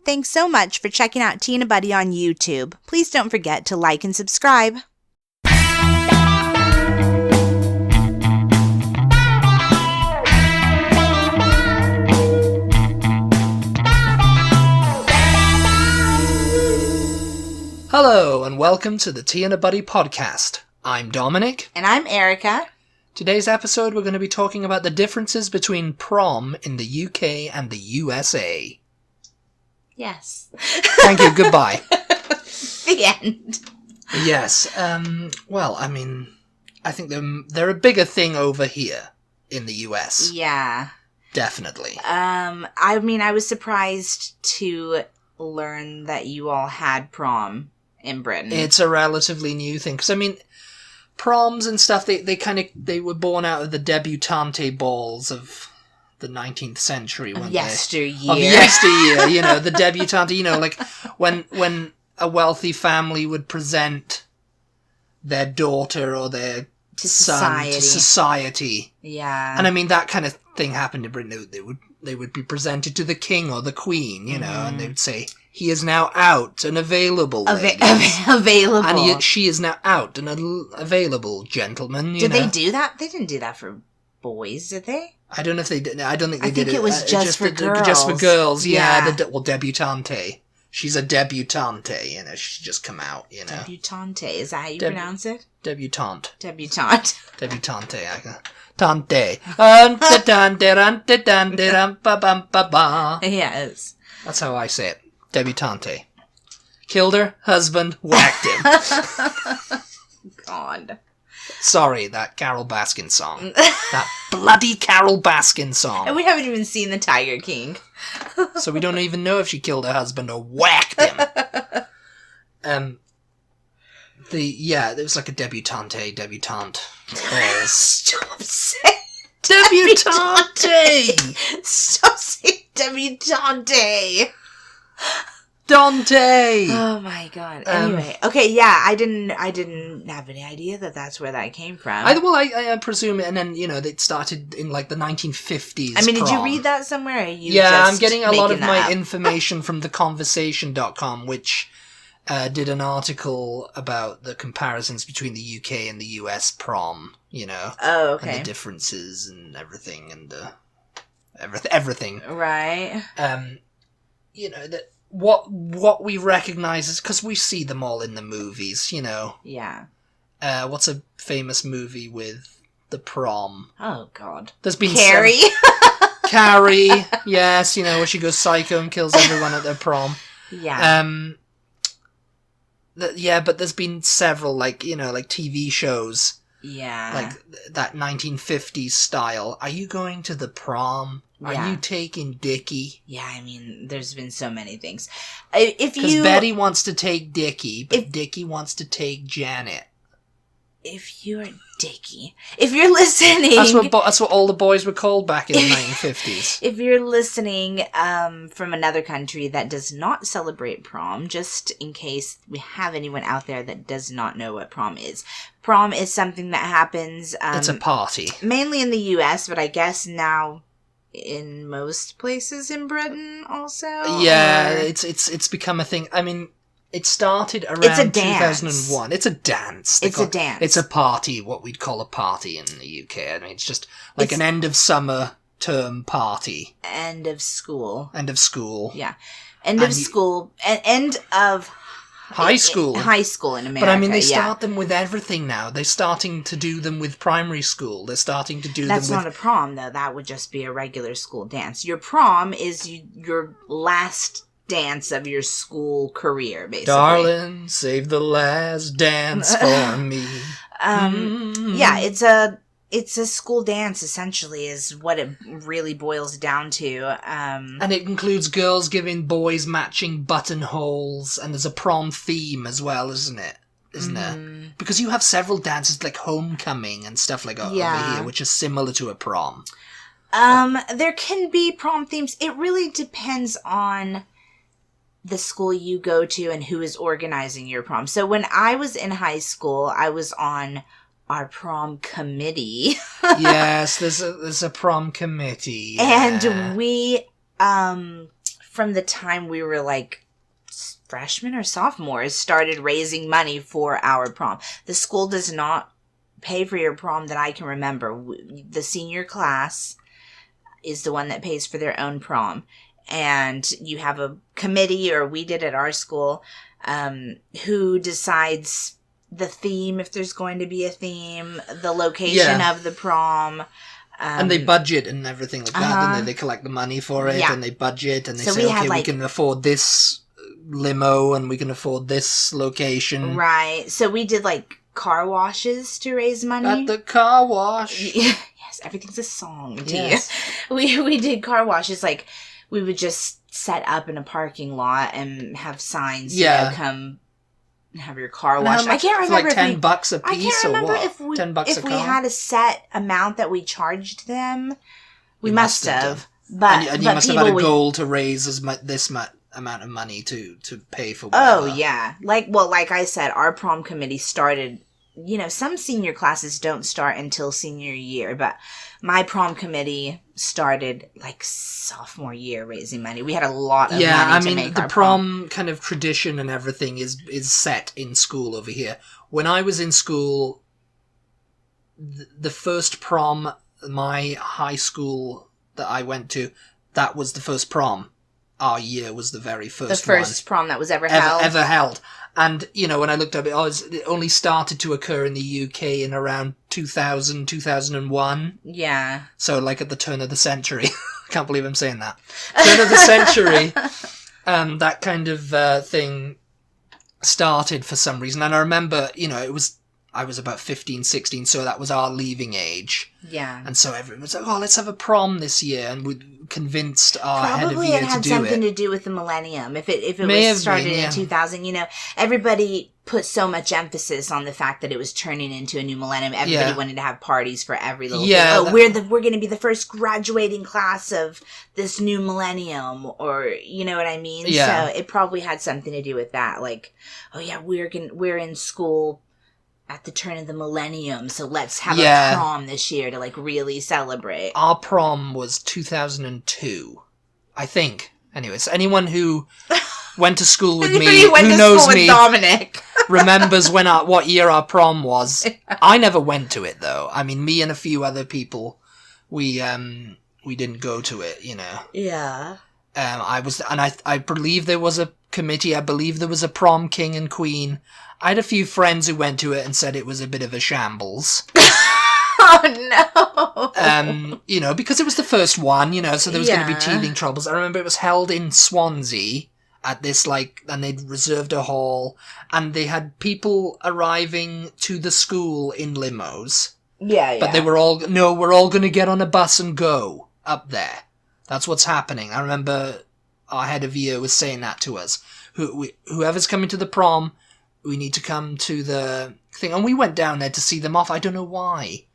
Thanks so much for checking out Tea and Butty on YouTube. Please don't forget to like and subscribe. Hello, and welcome to the Tea and a Buddy podcast. I'm Dominic. And I'm Erica. Today's episode, we're going to be talking about the differences between prom in the UK and the USA. Yes. Thank you, goodbye. The end. Yes, I think they're a bigger thing over here in the US. Yeah. Definitely. I was surprised to learn that you all had prom in Britain. It's a relatively new thing, because, proms and stuff, they were born out of the debutante balls of the 19th century. Of yesteryear. The debutante, like when a wealthy family would present their daughter or their son to society. Yeah. And that kind of thing happened in Britain. They would be presented to the king or the queen, and they would say, "He is now out and available, ladies." Available. And she is now out and available, gentlemen. Did they do that? They didn't do that for boys, did they? I don't know if they did. I don't think they did it. I think it was just for girls. Just for girls, yeah. Yeah. Debutante. She's a debutante, she's just come out, Debutante, is that how you pronounce it? Debutante. Debutante. Debutante. Tante. Yes. That's how I say it. Debutante. Killed her husband, whacked him. God. Sorry, that Carol Baskin song. That bloody Carol Baskin song. And we haven't even seen the Tiger King. So we don't even know if she killed her husband or whacked him. There was like a debutante. Stop saying debutante! Stop saying debutante! Dante! Oh my god. Anyway. Okay, yeah, I didn't have any idea that that's where that came from. I presume, and then, it started in, the 1950s. Did you read that somewhere? Or are you I'm getting a lot of my up? information from theconversation.com, which did an article about the comparisons between the UK and the US prom, Oh, okay. and the differences and everything, and everything. Right. That what we recognize is, because we see them all in the movies, Yeah. What's a famous movie with the prom? Oh, God. There's been Carrie? Carrie, yes, where she goes psycho and kills everyone at their prom. Yeah. But there's been several, TV shows. Yeah. Like that 1950s style. Are you going to the prom? Yeah. Are you taking Dickie? Yeah, there's been so many things. Because Betty wants to take Dickie, but Dickie wants to take Janet. If you're Dickie, if you're listening, that's what all the boys were called back in the 1950s. If you're listening from another country that does not celebrate prom, just in case we have anyone out there that does not know what prom is. Prom is something that happens. It's a party, mainly in the U.S., but I guess now in most places in Britain also. Yeah, it's become a thing. It started around 2001. It's a dance. It's a dance. It's a party, what we'd call a party in the UK. It's just like an end of summer term party. End of school. Yeah. End of school. End of high school. High school in America. But they start them with everything now. They're starting to do them with primary school. They're starting to do them with... That's not a prom, though. That would just be a regular school dance. Your prom is your last dance of your school career, basically. Darling, save the last dance for me. Yeah, it's a school dance, essentially, is what it really boils down to. And it includes girls giving boys matching buttonholes, and there's a prom theme as well, isn't it? Isn't there? Because you have several dances like homecoming and stuff like over here, which is similar to a prom. There can be prom themes. It really depends on the school you go to and who is organizing your prom. So when I was in high school, I was on our prom committee. Yes, there's a prom committee. Yeah. And we, from the time we were like freshmen or sophomores started raising money for our prom. The school does not pay for your prom that I can remember. The senior class is the one that pays for their own prom. And you have a committee, or we did at our school, who decides the theme, if there's going to be a theme, the location of the prom. And they budget and everything like that, and they collect the money for it, and they budget, and they say, okay, we can afford this limo, and we can afford this location. Right. So we did, like, car washes to raise money. At the car wash. Yes, everything's a song to you. We did car washes, like, we would just set up in a parking lot and have signs, come have your car washed. I can't remember like $10 a piece or what? If we $10 a car? Had a set amount that we charged them. We must have. But and you must have had a goal to raise this amount of money to pay for whatever. Oh, yeah. Like I said, our prom committee started, some senior classes don't start until senior year, but my prom committee started like sophomore year raising money. We had a lot of money to make the our prom kind of tradition and everything is set in school over here. When I was in school, the first prom, my high school that I went to, that was the first prom. Our year was the very first one. The first prom that was ever held. Ever held. And, when I looked up it only started to occur in the UK in around 2000, 2001. Yeah. So, like, at the turn of the century. I can't believe I'm saying that. Turn of the century, that kind of thing started for some reason. And I remember, I was about 15, 16, so that was our leaving age. Yeah. And so everyone was like, let's have a prom this year. And we convinced our head of year to do it. Probably it had something to do with the millennium. If it was started in 2000, everybody put so much emphasis on the fact that it was turning into a new millennium. Everybody wanted to have parties for every little thing. Oh, we're going to be the first graduating class of this new millennium, or you know what I mean? Yeah. So it probably had something to do with that. Like, oh yeah, we're in school at the turn of the millennium, so let's have a prom this year to, like, really celebrate. Our prom was 2002, I think. Anyways, anyone who went to school with me, who knows me, Dominic, remembers what year our prom was. I never went to it, though. I mean, me and a few other people, we didn't go to it, Yeah. I believe there was a committee. I believe there was a prom king and queen. I had a few friends who went to it and said it was a bit of a shambles. Oh, no. Because it was the first one, so there was going to be teething troubles. I remember it was held in Swansea at this, and they'd reserved a hall, and they had people arriving to the school in limos. Yeah. But they were all, no, we're all going to get on a bus and go up there. That's what's happening. I remember our head of year was saying that to us. Whoever's coming to the prom, we need to come to the thing. And we went down there to see them off. I don't know why.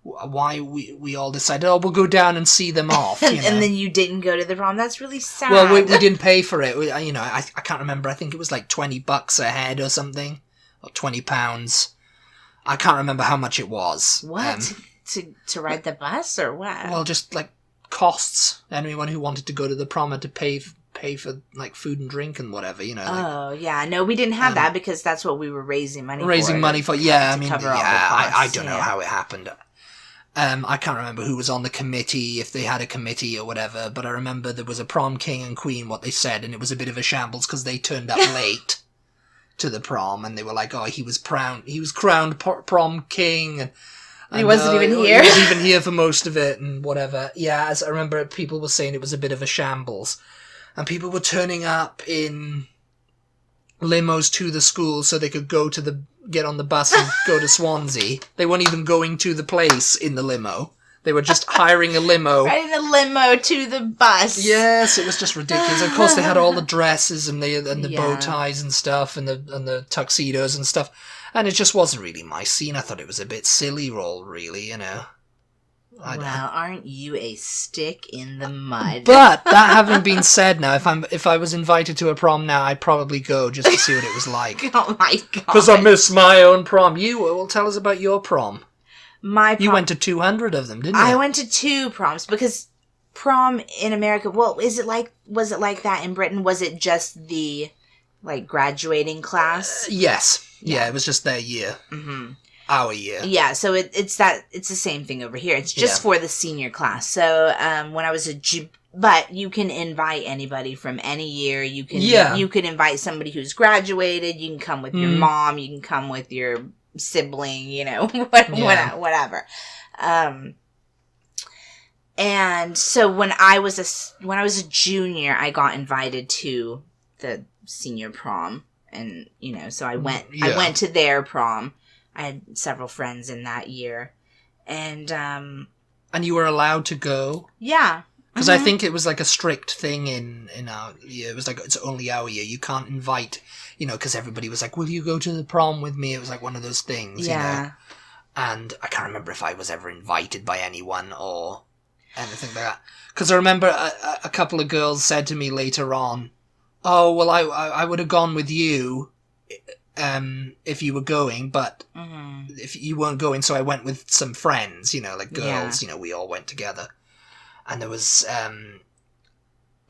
Why we all decided, we'll go down and see them off. And then you didn't go to the prom. That's really sad. Well, we didn't pay for it. I can't remember. I think it was like $20 a head or something. Or £20. I can't remember how much it was. What? To ride the bus or what? Well, just like costs. Anyone who wanted to go to the prom had to pay for like food and drink and whatever, Oh, yeah. No, we didn't have that because that's what we were raising money for. I don't know how it happened. I can't remember who was on the committee, if they had a committee or whatever, but I remember there was a prom king and queen, what they said, and it was a bit of a shambles because they turned up late to the prom, and they were like, he was crowned prom king, and he wasn't even here. He wasn't even here for most of it, and whatever. Yeah, as I remember, people were saying it was a bit of a shambles. And people were turning up in limos to the school so they could get on the bus and go to Swansea. They weren't even going to the place in the limo. They were just hiring a limo. Riding a limo to the bus. Yes, it was just ridiculous. Of course, they had all the dresses and the bow ties and stuff and the tuxedos and stuff. And it just wasn't really my scene. I thought it was a bit silly roll, really, Well, aren't you a stick in the mud? But that having been said, now if I was invited to a prom now, I'd probably go just to see what it was like. Oh my god! Because I miss my own prom. You will tell us about your prom. My prom. You went to 200 of them, didn't you? I went to 2 proms because prom in America, was it like that in Britain? Was it just the, like, graduating class? Yes. Yeah, it was just their year. Mm-hmm. Our year. Yeah, so it's the same thing over here. It's just for the senior class. So when I was but you can invite anybody from any year. You can invite somebody who's graduated. You can come with your mom. You can come with your sibling. You know, whatever. And so when I was a junior, I got invited to the senior prom, and you know, so I went. I went to their prom. I had several friends in that year, and you were allowed to go. Yeah, because I think it was like a strict thing in our year. It was like, it's only our year. You can't invite, you know, because everybody was like, "Will you go to the prom with me?" It was like one of those things, you know. And I can't remember if I was ever invited by anyone or anything like that. Because I remember a couple of girls said to me later on, "Oh, well, I would have gone with you if you were going, but if you weren't going, so I went with some friends, you know, like girls, you know, we all went together." And there was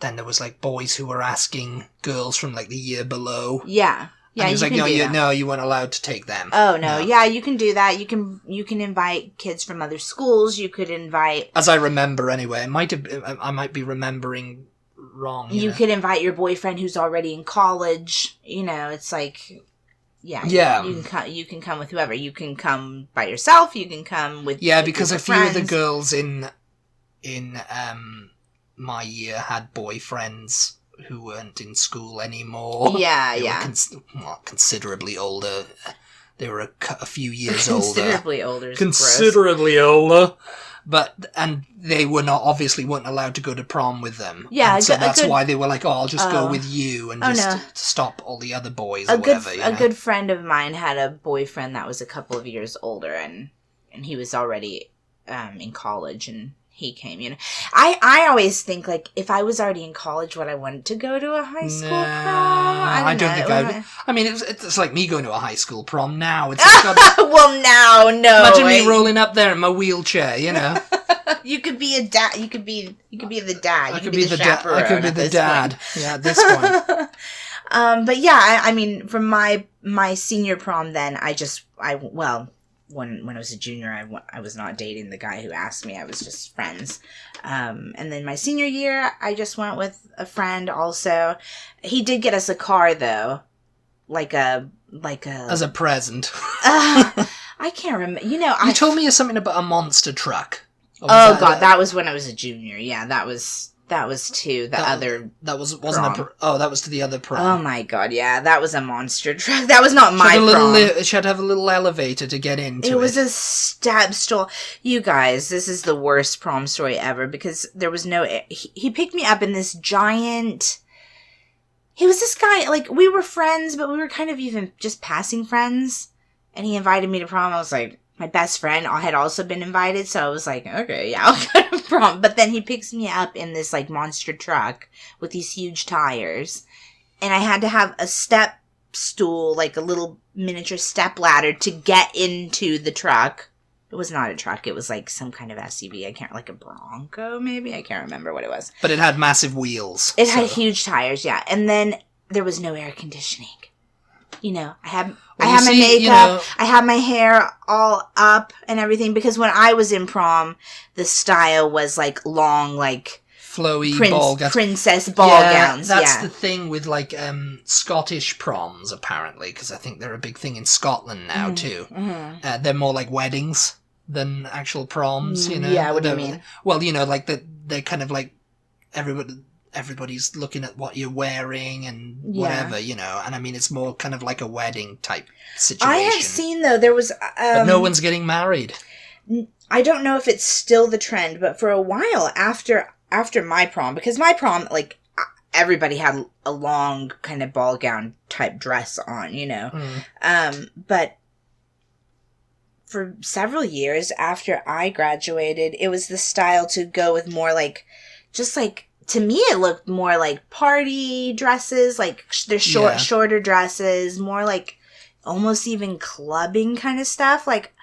then there was like boys who were asking girls from like the year below. Yeah. Yeah, and he was like, no, you weren't allowed to take them. Oh, no. Yeah, you can do that. You can invite kids from other schools. You could invite... As I remember, anyway. I might be remembering wrong. You could invite your boyfriend who's already in college. You know, it's like... Yeah. You can come with whoever. You can come by yourself. You can come with... Yeah, because a few of the girls in my year had boyfriends who weren't in school anymore. Yeah, they were considerably older. They were a few years older. Considerably older. Considerably older. And they weren't allowed to go to prom with them. Yeah, and so that's why they were like, "Oh, I'll just go with you and stop all the other boys or whatever." A good friend of mine had a boyfriend that was a couple of years older, and he was already in college, and he came, you know. I always think, like, if I was already in college, would I want to go to a high school prom? I don't think I would. I mean, it's like me going to a high school prom now. It's like, well, now, no. Imagine me rolling up there in my wheelchair, you know. You could be a dad. You could be the dad. I could be the chaperone. I could be the dad. Yeah, at this point. But yeah, I mean, from my senior prom, then when I was a junior, I was not dating the guy who asked me. I was just friends. And then my senior year, I just went with a friend also. He did get us a car, though. Like a... As a present. I can't remember. You know, You told me something about a monster truck. Oh, God, that was when I was a junior. Yeah, that was to the other. That wasn't that was to the other prom. Oh my God, yeah, that was a monster truck. That was not my prom. She had to have a little elevator to get into it. It was a step stool. You guys, this is the worst prom story ever because there was no. He picked me up in this giant. He was this guy, like, we were friends, but we were kind of even just passing friends, and he invited me to prom. I was like. My best friend had also been invited, so I was like, okay, yeah, I'll go to prom. But then he picks me up in this, like, monster truck with these huge tires. And I had to have a step stool, like a little miniature step ladder to get into the truck. It was not a truck. It was, like, some kind of SUV. Like a Bronco, maybe? I can't remember what it was. But it had massive wheels. It had huge tires, yeah. And then there was no air conditioning. You know, I had my makeup, you know, I had my hair all up and everything because when I was in prom, the style was like long, like flowy ball gowns. Princess ball gowns. That's the thing with like Scottish proms apparently because I think they're a big thing in Scotland now too. Mm-hmm. They're more like weddings than actual proms. You know, yeah. What do you mean? Well, you know, like they're kind of like everybody's looking at what you're wearing and whatever, you know. And I mean, it's more kind of like a wedding type situation. I have seen, though, there was... but no one's getting married. I don't know if it's still the trend, but for a while after my prom, because my prom, like, everybody had a long kind of ball gown type dress on, you know. But for several years after I graduated, it was the style to go with more like... Just like, to me, it looked more like party dresses, like they're shorter dresses, more like almost even clubbing kind of stuff. Like,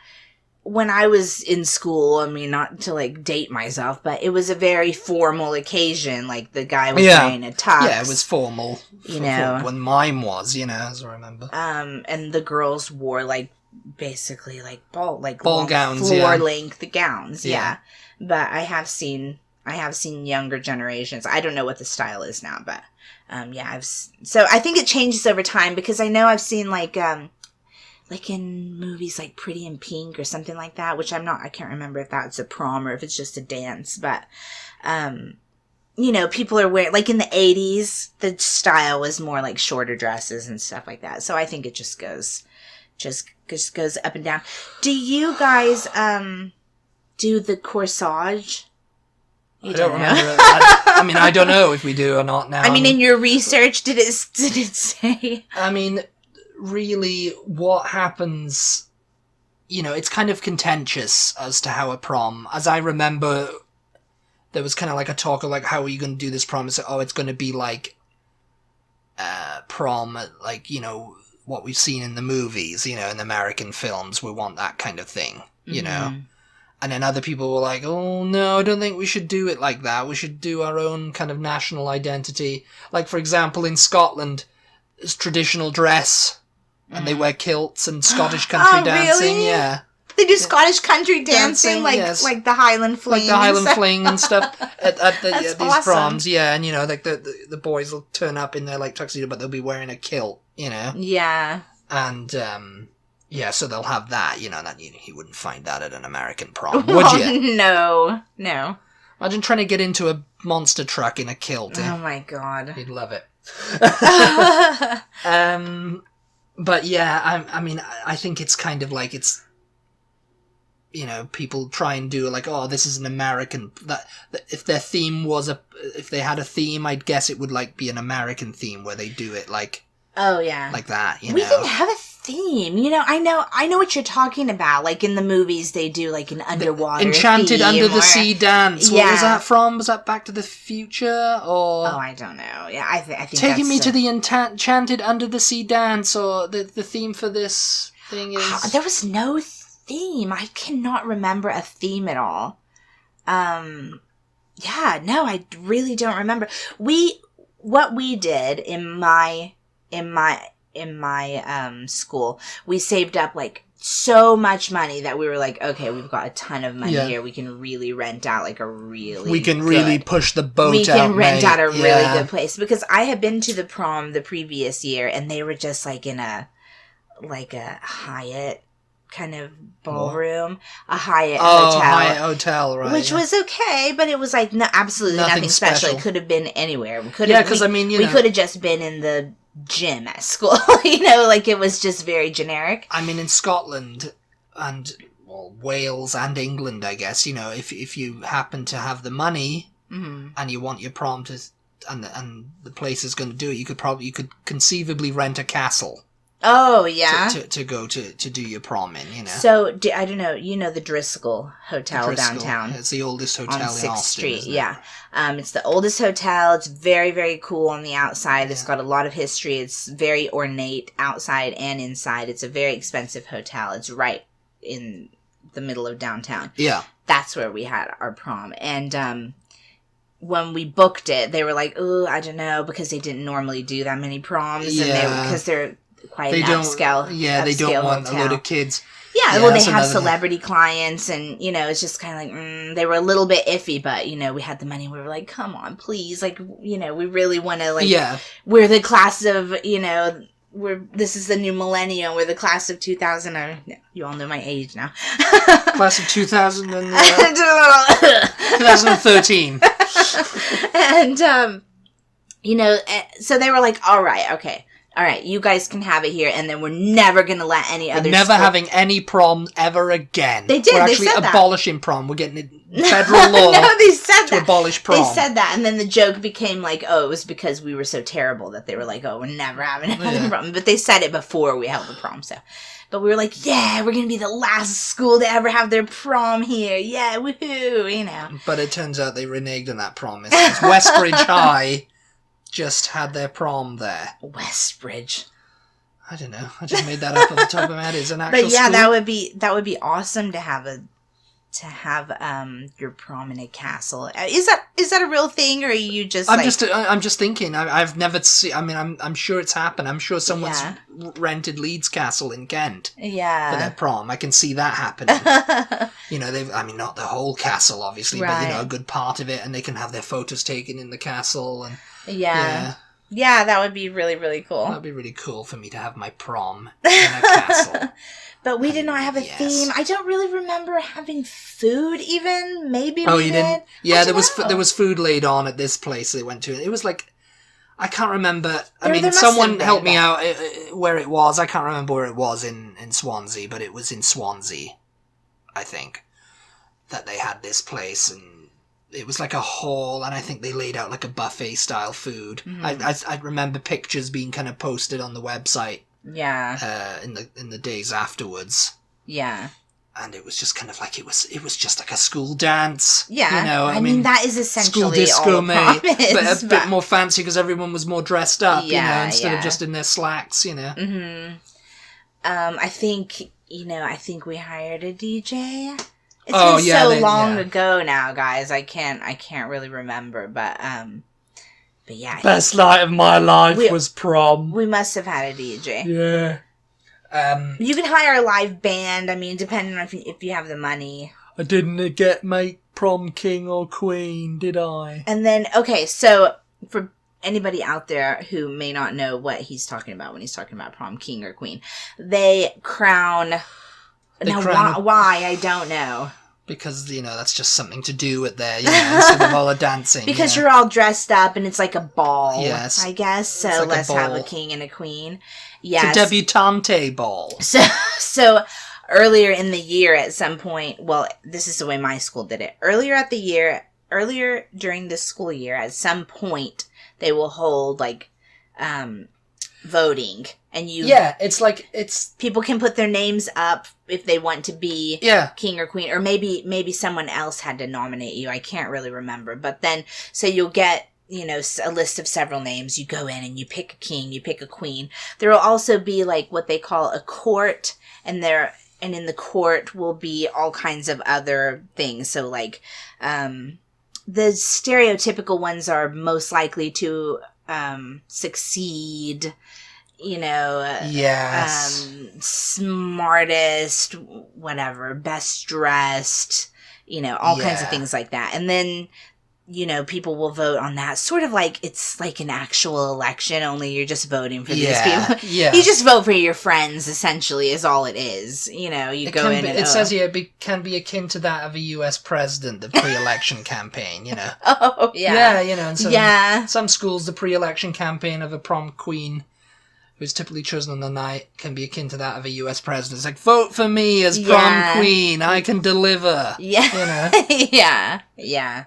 when I was in school, I mean, not to like date myself, but it was a very formal occasion. Like the guy was wearing a tux. Yeah, it was formal. You know, when mine was, as I remember. And the girls wore like basically like ball gowns, floor length gowns. Yeah. But I have seen younger generations. I don't know what the style is now, but so I think it changes over time, because I know I've seen like in movies like Pretty in Pink or something like that, which I can't remember if that's a prom or if it's just a dance, but people are wearing, like in the 80s, the style was more like shorter dresses and stuff like that. So I think it just goes up and down. Do you guys do the corsage? I don't remember. I mean, I don't know if we do or not now. I mean, in your research, did it say? I mean, really, what happens, it's kind of contentious as to how a prom, as I remember, there was kind of like a talk of like, how are you going to do this prom? It's like, it's going to be like prom, like, what we've seen in the movies, in American films. We want that kind of thing, you know? And then other people were like, oh, no, I don't think we should do it like that. We should do our own kind of national identity. Like, for example, in Scotland, it's traditional dress, and they wear kilts and Scottish country dancing. Really? Yeah. They do Scottish country dancing like the Highland Fling. Like the Highland Fling and stuff at these awesome. proms, yeah. And, like the boys will turn up in their, like, tuxedo, but they'll be wearing a kilt, Yeah. And, so they'll have that, that you wouldn't find that at an American prom, would you? No. Imagine trying to get into a monster truck in a kilt. Oh my god. You'd love it. But yeah, I mean, I think it's kind of like it's, people try and do like, oh, this is an American, that if their theme was if they had a theme, I'd guess it would like be an American theme where they do it like, oh yeah, like that, We didn't have a theme, I know what you're talking about. Like in the movies, they do like an underwater Enchanted theme Under the Sea dance. Yeah. What was that from? Was that Back to the Future or? Oh, I don't know. Yeah, I think Taking Me to the Enchanted Under the Sea dance, or the theme for this thing is. There was no theme. I cannot remember a theme at all. Yeah, no, I really don't remember. What we did in my school, we saved up like so much money that we were like, okay, we've got a ton of money here. We can really rent out like we can really push the boat out. We can rent out a really good place, because I had been to the prom the previous year and they were just like in a Hyatt kind of ballroom, a Hyatt hotel. Hyatt hotel, right? Which was okay, but it was like absolutely nothing special. It could have been anywhere. We could because I mean, we could have just been in the gym at school. Like it was just very generic. I mean, in Scotland and Wales and England, I guess, if you happen to have the money and you want your prom to, and the place is going to do it, you could conceivably rent a castle. Oh, yeah. To go to do your prom in, So, I don't know, the Driscoll Hotel downtown. It's the oldest hotel on 6th Austin, Street, isn't it? yeah. It's the oldest hotel. It's very, very cool on the outside. It's got a lot of history. It's very ornate outside and inside. It's a very expensive hotel. It's right in the middle of downtown. Yeah. That's where we had our prom. And, when we booked it, they were like, oh, I don't know, because they didn't normally do that many proms. Yeah. Because they're quite an upscale. Yeah, they don't want hotel. a load of kids. Yeah, well, they have celebrity clients, and, it's just kind of like, they were a little bit iffy, but, we had the money. We were like, come on, please. Like, we really want to, like, we're the class of, this is the new millennium. We're the class of 2000. You all know my age now. Class of 2013. And, so they were like, all right, you guys can have it here, and then we're never going to let any other having any prom ever again. They did. We're they actually said abolishing prom. We're getting it federal law. No, they said to abolish prom. They said that, and then the joke became like, oh, it was because we were so terrible that they were like, oh, we're never having another prom. But they said it before we held the prom, so. But we were like, yeah, we're going to be the last school to ever have their prom here. Yeah, woohoo, But it turns out they reneged on that promise. Westbridge High just had their prom there. Westbridge. I don't know. I just made that up off the top of my head. It's an actual But yeah, school. that would be awesome to have your prom in a castle. Is that a real thing, or are you just? I'm just thinking. I've never seen. I mean, I'm sure it's happened. I'm sure someone's rented Leeds Castle in Kent. Yeah. For their prom. I can see that happening. Not the whole castle, obviously, right. but a good part of it, and they can have their photos taken in the castle, and yeah, that would be really, really cool. That'd be really cool for me to have my prom in a castle. But we did not have a theme. I don't really remember having food even. Maybe we you didn't? Yeah, there was food laid on at this place they went to. It was like, I can't remember. Someone helped me out where it was. I can't remember where it was in Swansea, but it was in Swansea, I think, that they had this place, and it was like a hall, and I think they laid out like a buffet style food. Mm-hmm. I remember pictures being kind of posted on the website. Yeah. In the days afterwards. Yeah. And it was just kind of like it was just like a school dance. Yeah. I mean that is essentially school disco, all prom is, but a bit more fancy because everyone was more dressed up, instead of just in their slacks, Mm-hmm. I think we hired a DJ. It's been so long ago now, guys. I can't really remember, but yeah. Best night of my life was prom. We must have had a DJ. Yeah. You can hire a live band. I mean, depending on if you have the money. I didn't make prom king or queen, did I? And then, okay, so for anybody out there who may not know what he's talking about when he's talking about prom king or queen, they crown. Why? I don't know. Because, that's just something to do with there, instead of all the dancing. Because you're all dressed up and it's like a ball, yes. I guess. So like let's have a king and a queen. Yes. It's a debutante ball. So earlier in the year at some point, well, this is the way my school did it. Earlier during the school year, at some point, they will hold like voting. And people can put their names up if they want to be king or queen, or maybe someone else had to nominate you. I can't really remember, but then so you'll get a list of several names. You go in and you pick a king, you pick a queen. There will also be like what they call a court, and in the court will be all kinds of other things. So like the stereotypical ones are most likely to succeed. Smartest, whatever, best dressed, all kinds of things like that. And then, people will vote on that. Sort of like it's like an actual election, only you're just voting for these people. Yeah. You just vote for your friends, essentially, is all it is. You go in and... It says here it can be akin to that of a US president, the pre-election campaign, Oh, yeah. Yeah, and some schools, the pre-election campaign of a prom queen who's typically chosen on the night can be akin to that of a US president. It's like, vote for me as prom queen. I can deliver. Yeah. Yeah.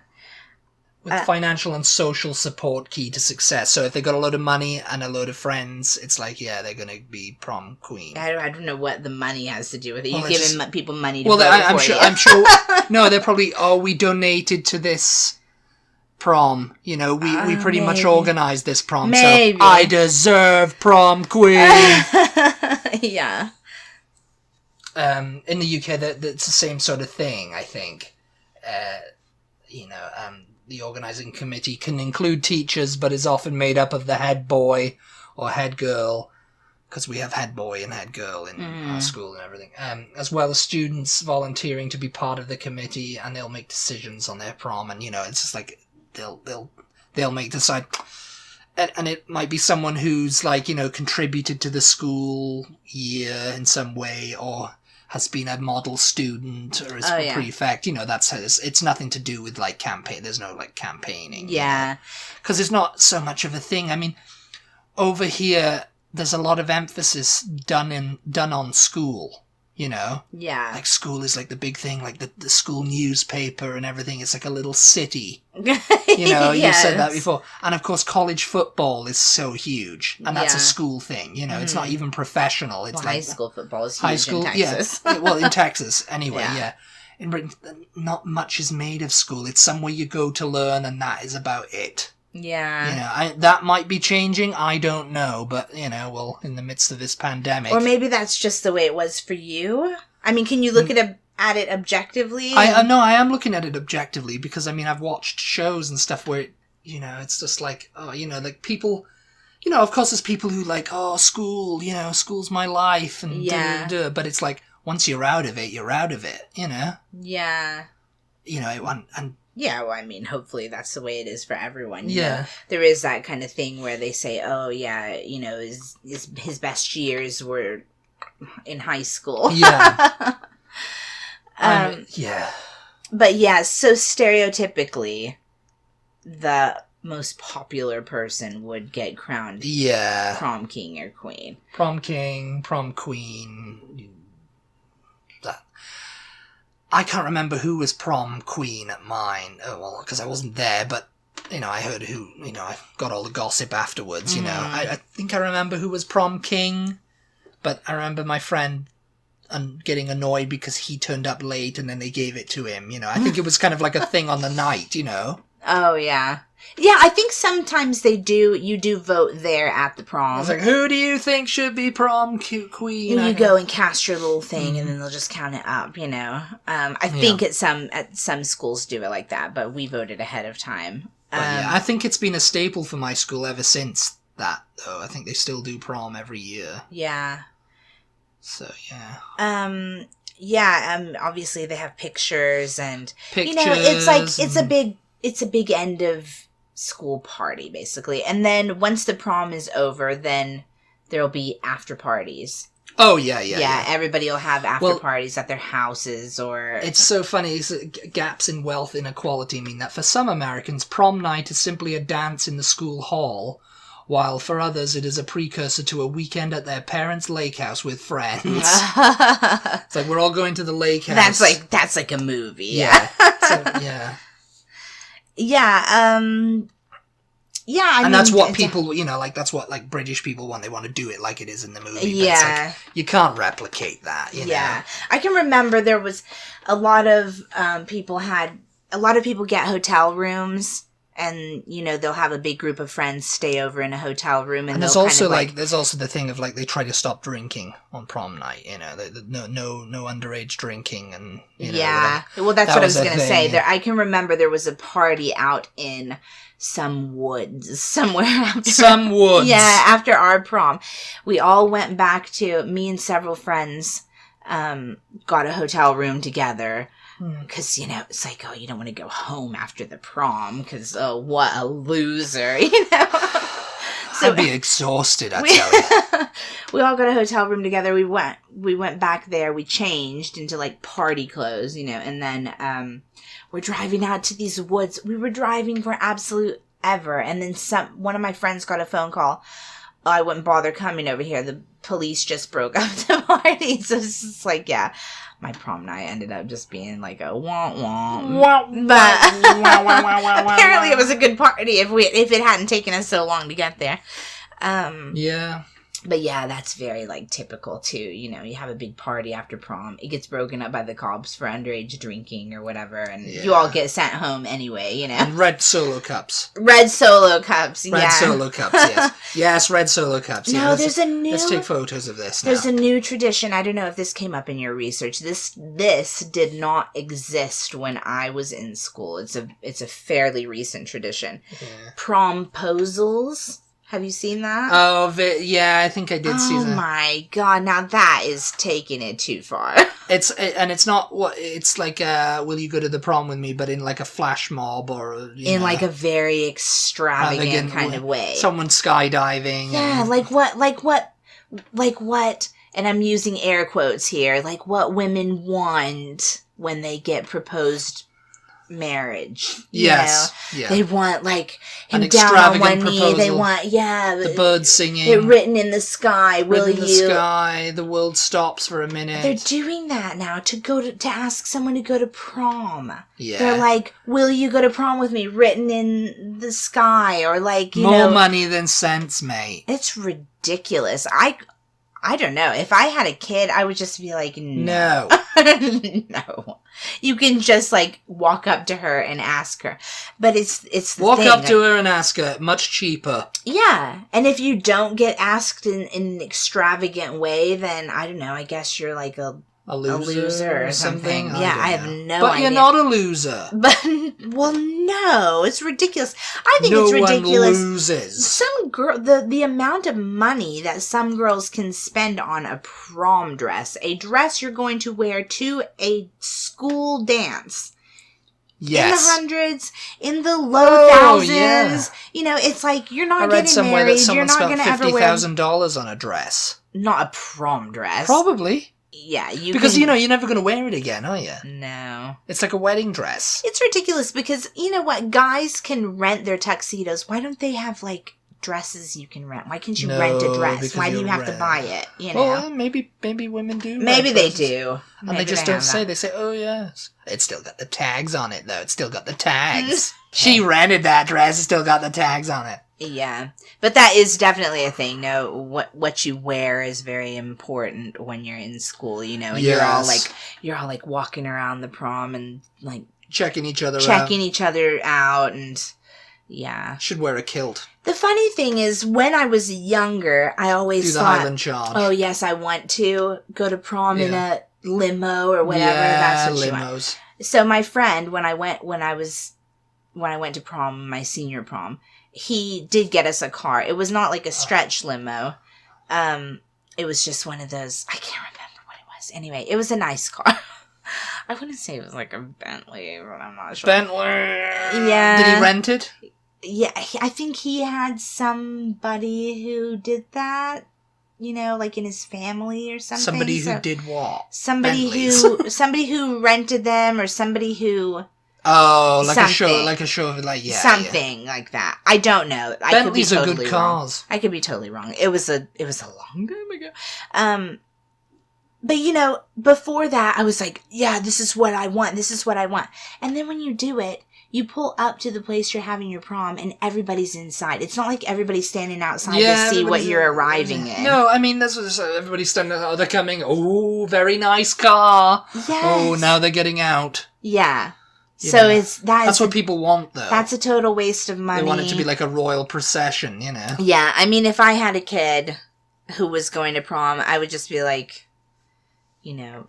With financial and social support key to success. So if they got a load of money and a load of friends, it's like, they're going to be prom queen. I don't know what the money has to do with it. Well, you giving people money to vote for you. I'm sure. No, they're probably, we donated to this prom. We pretty much organized this prom, maybe. So I deserve prom queen. Yeah. In the UK, it's the same sort of thing, I think. The organising committee can include teachers, but is often made up of the head boy or head girl, because we have head boy and head girl in our school and everything, as well as students volunteering to be part of the committee, and they'll make decisions on their prom, and it's just like they'll decide, and it might be someone who's like contributed to the school year in some way, or has been a model student, or is a prefect. It's nothing to do with like campaign. There's no like campaigning. Yeah, because it's not so much of a thing. I mean, over here there's a lot of emphasis done on school. Yeah. Like school is like the big thing, like the school newspaper and everything. It's like a little city. You've said that before. And of course, college football is so huge. And that's a school thing. It's not even professional. It's high school football is huge in Texas. Yeah. Well, in Texas, anyway, yeah. In Britain, not much is made of school. It's somewhere you go to learn, and that is about it. Yeah. That might be changing. I don't know, but well, in the midst of this pandemic, or maybe that's just the way it was for you. I mean, can you look at it objectively? No, I am looking at it objectively because I've watched shows and stuff where it's just like like people. Of course, there's people who like, oh, school, school's my life, and but it's like, once you're out of it, you're out of it, Yeah. And yeah, well, I mean, hopefully that's the way it is for everyone. Yeah. There is that kind of thing where they say, oh, yeah, his best years were in high school. Yeah. Yeah. But yeah, so stereotypically, the most popular person would get crowned prom king or queen. Prom king, prom queen. I can't remember who was prom queen at mine. Oh, well, because I wasn't there, but, I heard who, I got all the gossip afterwards, I think I remember who was prom king, but I remember my friend getting annoyed because he turned up late and then they gave it to him, I think it was kind of like a thing on the night, Oh, yeah. Yeah, I think sometimes you do vote there at the prom. I was like, who do you think should be prom queen? And you go and cast your little thing, and then they'll just count it up, I think at some schools do it like that, but we voted ahead of time. I think it's been a staple for my school ever since that, though. I think they still do prom every year. Yeah. So, yeah. Obviously they have pictures, and, Pictures, it's like, it's a big end of school party, basically. And then once the prom is over, then there'll be after parties. Oh, yeah. Everybody will have after parties at their houses, or... It's so funny. Gaps in wealth inequality mean that for some Americans, prom night is simply a dance in the school hall, while for others it is a precursor to a weekend at their parents' lake house with friends. It's like, we're all going to the lake house. That's like a movie. Yeah. Yeah. Yeah, and that's what people, that's what, British people want. They want to do it like it is in the movie. Yeah. But it's like, you can't replicate that, Yeah. I can remember there was a lot of people get hotel rooms, and, they'll have a big group of friends stay over in a hotel room. And there's also, there's also the thing of, they try to stop drinking on prom night, no underage drinking, and, Yeah. Well, that's what I was going to say. I can remember there was a party out in some woods somewhere after. Some woods. Yeah, after our prom. We all went back to, me and several friends got a hotel room together. Because, it's like, oh, you don't want to go home after the prom, because, oh, what a loser, So I'd be exhausted, I tell you. We all got a hotel room together. We went back there. We changed into, party clothes, and then we're driving out to these woods. We were driving for absolute ever, and then one of my friends got a phone call. Oh, I wouldn't bother coming over here. The police just broke up the party. So it's just like, yeah. My prom night ended up just being like a wah-wah. But apparently it was a good party if it hadn't taken us so long to get there. Yeah. But yeah, that's very, typical, too. You have a big party after prom. It gets broken up by the cops for underage drinking or whatever, and you all get sent home anyway, And red Solo cups. Red Solo cups, yeah. Red Solo cups, yes. Yes, red Solo cups. No, there's a new... Let's take photos of this now. There's a new tradition. I don't know if this came up in your research. This did not exist when I was in school. It's a fairly recent tradition. Yeah. Promposals. Have you seen that? Oh, yeah, I think I did see that. Oh my god, now that is taking it too far. It's not what it's like. Will you go to the prom with me? But in a flash mob or a very extravagant kind of way. Someone skydiving. Yeah, what? And I'm using air quotes here. Like what women want when they get proposed marriage. Yes. Yeah. They want him down on one knee. They want the birds singing. It written in the sky. Written in the sky. The world stops for a minute. They're doing that now to ask someone to go to prom. Yeah. They're like, will you go to prom with me? Written in the sky, or more money than sense, mate. It's ridiculous. I don't know. If I had a kid, I would just be like, no. No. You can just, like, walk up to her and ask her. But it's the Walk thing. up to her and ask her. Much cheaper. Yeah. And if you don't get asked in an extravagant way, then, I don't know, I guess you're like a loser or something. Yeah, I have no idea. But you're not a loser. But, well, no, it's ridiculous. I think it's ridiculous. No one loses. Some girl, the amount of money that some girls can spend on a prom dress, a dress you're going to wear to a school dance. Yes. In the hundreds, in the low thousands. Yeah. You know, it's like, you're not getting married. You're not going to ever wear $50,000 on a dress. Not a prom dress. Probably. Yeah, because you know you're never going to wear it again, are you? No. It's like a wedding dress. It's ridiculous because you know what? Guys can rent their tuxedos. Why don't they have like dresses you can rent? Why can't you rent a dress? Why do you have to buy it? You know? Well, maybe women do. Maybe they do. And they just don't say. They say, "Oh yes." It's still got the tags on it though. It's still got the tags. She rented that dress. It's still got the tags on it. Yeah, but that is definitely a thing. No, what you wear is very important when you're in school. You know, and you're all like walking around the prom and like checking each other out, and yeah, should wear a kilt. The funny thing is, when I was younger, I always thought, Highland charge. Oh yes, I want to go to prom in a limo or whatever. Yeah, that's what she went. So my friend, when I went to prom, my senior prom. He did get us a car. It was not like a stretch limo. It was just one of those. I can't remember what it was. Anyway, it was a nice car. I wouldn't say it was like a Bentley, but I'm not sure. Bentley. Yeah. Did he rent it? Yeah, I think he had somebody who did that. You know, like in his family or something. Somebody who did what? Somebody who rented them, or somebody who. Oh, like a show, like like that. I don't know. Bentleys are good cars. I could be totally wrong. It was a long time ago. But you know, before that, I was like, yeah, this is what I want. This is what I want. And then when you do it, you pull up to the place you're having your prom, and everybody's inside. It's not like everybody's standing outside to see what you're arriving in. No, I mean, that's what everybody's standing. Oh, they're coming. Oh, very nice car. Yes. Oh, now they're getting out. Yeah. So that's what people want, though. That's a total waste of money. They want it to be like a royal procession, you know? Yeah, I mean, if I had a kid who was going to prom, I would just be like, you know,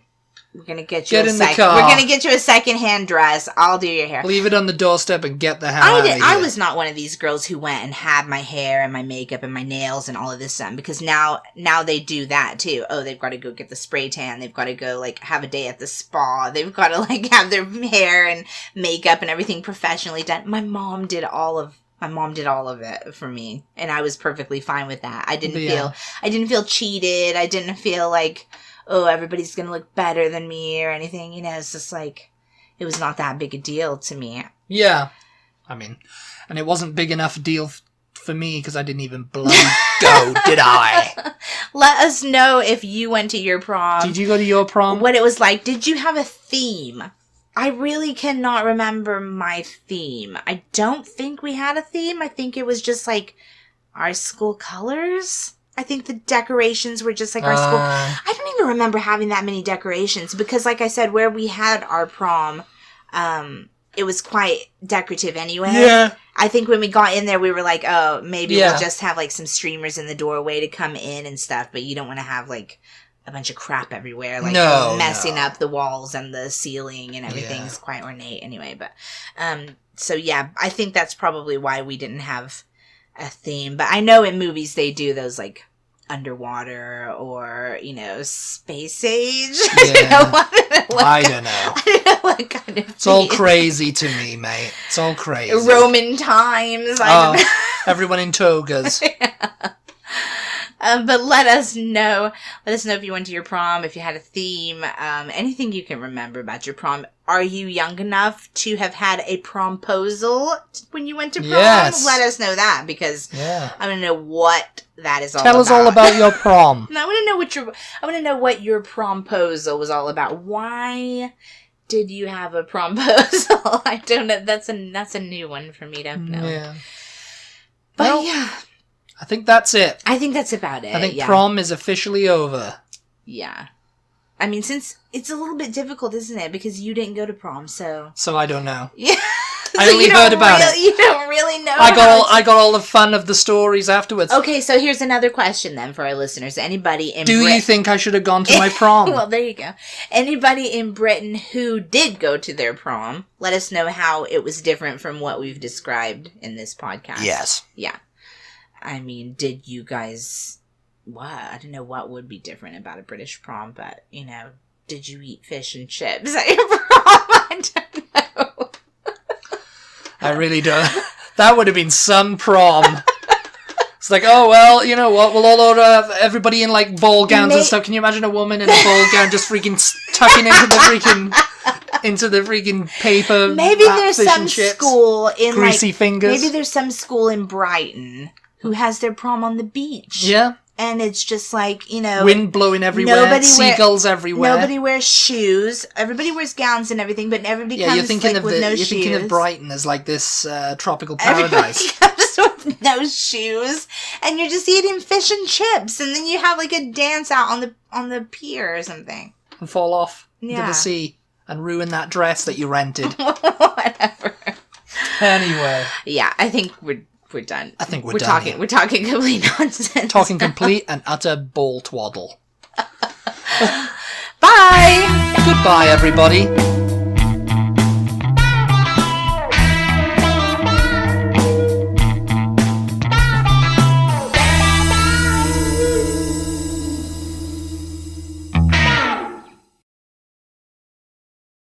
we're gonna get you We're gonna get you a secondhand dress. I'll do your hair. Leave it on the doorstep and get the hell out of here. I was not one of these girls who went and had my hair and my makeup and my nails and all of this done, because now they do that too. Oh, they've got to go get the spray tan. They've got to go like have a day at the spa. They've got to like have their hair and makeup and everything professionally done. My mom did all of it for me, and I was perfectly fine with that. I didn't feel cheated. I didn't feel like, oh, everybody's going to look better than me or anything. You know, it's just like, it was not that big a deal to me. Yeah. I mean, and it wasn't big enough a deal for me because I didn't even bloody go, did I? Let us know if you went to your prom. Did you go to your prom? What it was like. Did you have a theme? I really cannot remember my theme. I don't think we had a theme. I think it was just like our school colors. I think the decorations were just like our school. I don't even remember having that many decorations because, like I said, where we had our prom, it was quite decorative anyway. Yeah. I think when we got in there, we were like, oh, maybe we'll just have like some streamers in the doorway to come in and stuff, but you don't want to have like a bunch of crap everywhere, like messing up the walls and the ceiling and everything's quite ornate anyway. But, so yeah, I think that's probably why we didn't have a theme. But I know in movies they do those like underwater or, you know, space age. Yeah. I don't know. I don't know what kind of It's all crazy to me, mate. It's all crazy. Roman times. I don't know. Everyone in togas. But let us know. Let us know if you went to your prom, if you had a theme, anything you can remember about your prom. Are you young enough to have had a promposal when you went to prom? Yes. Let us know that, because I want to know what that is all about. Tell us all about your prom. I want to know what your promposal was all about. Why did you have a promposal? I don't know. That's a new one for me to know. Yeah. But well, yeah. I think that's it. I think that's about it. I think prom is officially over. Yeah. I mean, since it's a little bit difficult, isn't it? Because you didn't go to prom, so... So I don't know. Yeah. I only heard about it. You don't really know. I got all the fun of the stories afterwards. Okay, so here's another question then for our listeners. Anybody in Do you think I should have gone to my prom? Well, there you go. Anybody in Britain who did go to their prom, let us know how it was different from what we've described in this podcast. Yes. Yeah. I mean, did you guys... What? I don't know what would be different about a British prom, but, you know, did you eat fish and chips at your prom? I don't know. I really don't. That would have been some prom. It's like, oh, well, you know what? We'll all order everybody in, like, ball gowns and stuff. Can you imagine a woman in a ball gown just freaking tucking into the freaking paper? Maybe there's some school in, greasy fingers. Maybe there's some school in Brighton who has their prom on the beach. Yeah. And it's just like, you know... Wind blowing everywhere, seagulls everywhere. Nobody wears shoes. Everybody wears gowns and everything, but everybody comes with no shoes. You're thinking of Brighton as like this tropical paradise. Everybody comes with no shoes. And you're just eating fish and chips. And then you have like a dance out on the pier or something. And fall off into the sea and ruin that dress that you rented. Whatever. Anyway. Yeah, I think we're done. I think we're done. We're talking complete nonsense. Talking complete and utter ball twaddle. Bye! Goodbye, everybody.